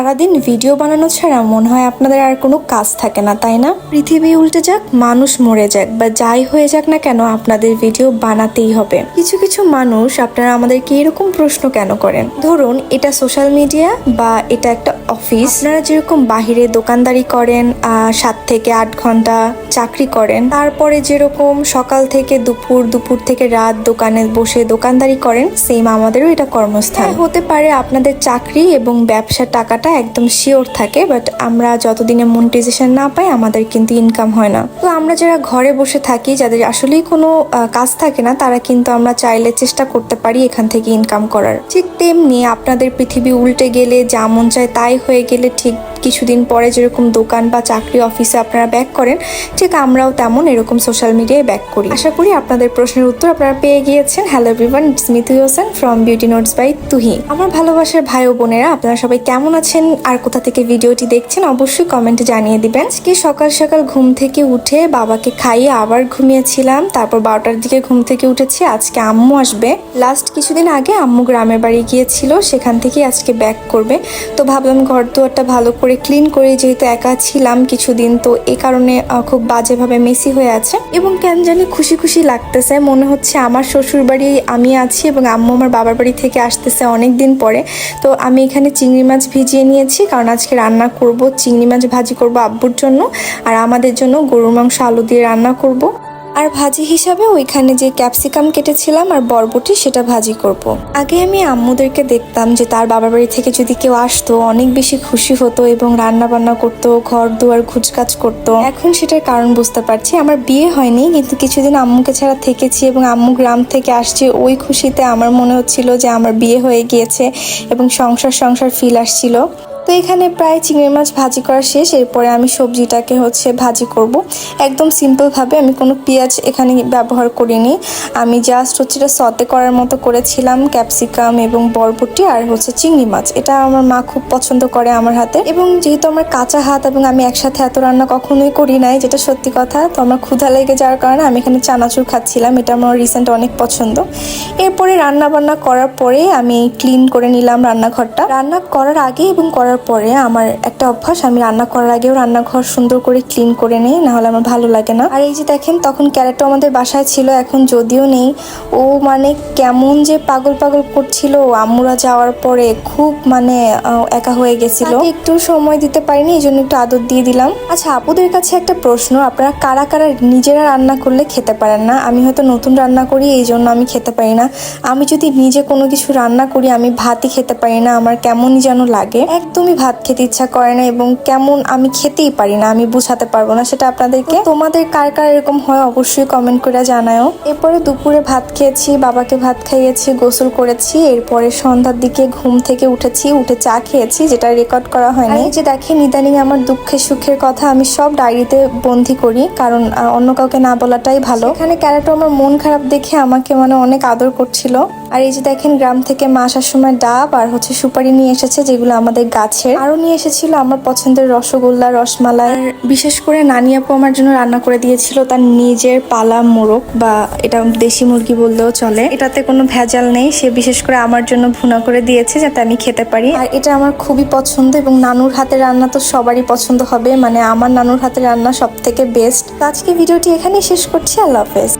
সারাদিন ভিডিও বানানো ছাড়া মনে হয় আপনাদের আর কোনো কাজ থাকে না, তাই না? পৃথিবী উল্টে যাক, মানুষ মরে যাক বা যাই হয়ে যাক না কেন, আপনাদের ভিডিও বানাতেই হবে। কিছু কিছু মানুষ আপনারা আমাদেরকে এরকম প্রশ্ন কেন করেন, ধরুন এটা সোশ্যাল মিডিয়া বা এটা একটা অফিস, আপনারা যেরকম বাহিরে দোকানদারি করেন 7 থেকে 8 ঘন্টা চাকরি করেন, তারপরে যেরকম সকাল থেকে দুপুর, দুপুর থেকে রাত দোকানে বসে দোকানদারি করেন, সেম আমাদেরও এটা কর্মস্থান। হতে পারে আপনাদের চাকরি এবং ব্যবসার টাকাটা একদম শিওর থাকে, বাট আমরা যতদিনে মনিটাইজেশন না পাই আমাদের কিন্তু ইনকাম হয় না। তো আমরা যারা ঘরে বসে থাকি, যাদের আসলেই কোনো কাজ থাকে না, তারা কিন্তু আমরা চাইলে চেষ্টা করতে পারি এখান থেকে ইনকাম করার। ঠিক তেমনি আপনাদের পৃথিবী উল্টে গেলে, যা মন চায় তাই হয়ে গেলে, ঠিক কিছুদিন পরে যেরকম দোকান বা চাকরি অফিসে আপনারা ব্যাক করেন, ঠিক আমরাও তেমন এরকম সোশ্যাল মিডিয়ায় ব্যাক করি। আশা করি আপনাদের প্রশ্নের উত্তর আপনারা পেয়ে গিয়েছেন। Hello everyone, it's me Tuhi Hossain from beauty notes by Tuhi. আমার ভালোবাসার ভাই ও বোনেরা, আপনারা সবাই কেমন আছেন আর কোথা থেকে ভিডিওটি দেখছেন অবশ্যই কমেন্টে জানিয়ে দিবেন। আজকে সকাল সকাল ঘুম থেকে উঠে বাবাকে খাইয়ে আবার ঘুমিয়েছিলাম, তারপর 12টার দিকে ঘুম থেকে উঠেছি। আজকে আম্মু আসবে। লাস্ট কিছুদিন আগে আম্মু গ্রামের বাড়ি গিয়েছিল, সেখান থেকে আজকে ব্যাক করবে। তো ভাবলাম ঘর দুয়ারটা ভালো করে ক্লিন করে, যেহেতু একা ছিলাম কিছুদিন, তো এই কারণে খুব বাজেভাবে মেসি হয়ে আছে এবং কেন জানি খুশি খুশি লাগতেছে। মনে হচ্ছে আমার শ্বশুর বাড়ি আমি আছি এবং আম্মু আমার বাবার বাড়ি থেকে আসতেছে অনেক দিন পরে। তো আমি এখানে চিংড়ি মাছ ভিজিয়ে নিয়েছি, কারণ আজকে রান্না করব, চিংড়ি মাছ ভাজি করব আব্বুর জন্য, আর আমাদের জন্য গরুর মাংস আলু দিয়ে রান্না করব। আর ভাজি হিসাবে ওইখানে যে ক্যাপসিকাম কেটেছিলাম আর বরবটি, সেটা ভাজি করব। আগে আমি আম্মুদেরকে দেখতাম যে তার বাবার বাড়ি থেকে যদি কেউ আসতো অনেক বেশি খুশি হতো এবং রান্না বান্না করতো, ঘর দুয়ার খুচকাচ করতো। এখন সেটার কারণ বুঝতে পারছি। আমার বিয়ে হয়নি, কিন্তু কিছুদিন আম্মুকে ছাড়া থেকেছি এবং আম্মু গ্রাম থেকে আসছে, ওই খুশিতে আমার মনে হচ্ছিল যে আমার বিয়ে হয়ে গিয়েছে এবং সংসার ফিল আসছিল। তো এখানে প্রায় চিংড়ি মাছ ভাজি করা শেষ। এরপরে আমি সবজিটাকে ভাজি করব একদম সিম্পলভাবে। আমি কোনো পেঁয়াজ এখানে ব্যবহার করিনি, আমি জাস্ট এটা সতে করার মতো করেছিলাম, ক্যাপসিকাম এবং বরবটি আর চিংড়ি মাছ। এটা আমার মা খুব পছন্দ করে আমার হাতে, এবং যেহেতু আমার কাঁচা হাত এবং আমি একসাথে এত রান্না কখনোই করি নাই, যেটা সত্যি কথা, তো আমার ক্ষুধা লেগে যাওয়ার কারণে আমি এখানে চানাচুর খাচ্ছিলাম। এটা আমার রিসেন্ট অনেক পছন্দ। এরপরে রান্না বান্না করার পরে আমি ক্লিন করে নিলাম রান্নাঘরটা। রান্না করার আগে এবং করার পরে আমার একটা অভ্যাস, আমি রান্না করার আগেও রান্নাঘর সুন্দর করে ক্লিন করে নিই, না হলে আমার ভালো লাগে না। আর এই যে দেখেন, তখন ক্যারেটও আমাদের বাসায় ছিল, এখন যদিও নেই। ও কেমন যে পাগল পাগল করছিল আম্মুরা যাওয়ার পরে, খুব একা হয়ে গেছিল। একটু সময় দিতে পারিনি, এই জন্য একটু আদর দিয়ে দিলাম। আচ্ছা, আপুদের কাছে একটা প্রশ্ন, আপনারা কারা কারা নিজেরা রান্না করলে খেতে পারেন না? আমি হয়তো নতুন রান্না করি, এই জন্য আমি খেতে পারি না। আমি যদি নিজে কোনো কিছু রান্না করি, আমি ভাতই খেতে পারি না, আমার কেমনই যেন লাগে, একদমই ভাত খেতে ইচ্ছা করে না এবং কেমন আমি খেতেই পারি না। আমি বুঝাতে পারবো না সেটা আপনাদেরকে। তোমাদের কার কার এরকম হয় অবশ্যই কমেন্ট করে জানাও। এরপরে দুপুরে ভাত খেয়েছি, বাবাকে ভাত খাইয়েছি, গোসল করেছি। এরপরে সন্ধ্যার দিকে ঘুম থেকে উঠেছি, উঠে চা খেয়েছি, যেটা রেকর্ড করা হয়নি। এই যে দেখেন, ইদানিং আমার দুঃখের সুখের কথা আমি সব ডায়েরিতে বন্দি করি, কারণ অন্য কাউকে না বলাটাই ভালো। এখানে ক্যারেটও আমার মন খারাপ দেখে আমাকে অনেক আদর করছিল। আর এই যে দেখেন, গ্রাম থেকে মা আসার সময় ডাব আর সুপারি নিয়ে এসেছে, যেগুলো আমাদের গাছের। আরো নিয়ে এসেছিল আমার পছন্দের রসগোল্লা, রসমালাই। বিশেষ করে নানি আপু আমার জন্য রান্না করে দিয়েছিল তার নিজের পালা মোরগ, বা এটা দেশি মুরগি বললেও চলে। এটাতে কোনো ভেজাল নেই, সে বিশেষ করে আমার জন্য ভুনা করে দিয়েছে যাতে আমি খেতে পারি। আর এটা আমার খুবই পছন্দ, এবং নানুর হাতের রান্না তো সবারই পছন্দ হবে, আমার নানুর হাতের রান্না সব থেকে বেস্ট। আজকে ভিডিওটি এখানেই শেষ করছি। আল্লাহ হাফেজ।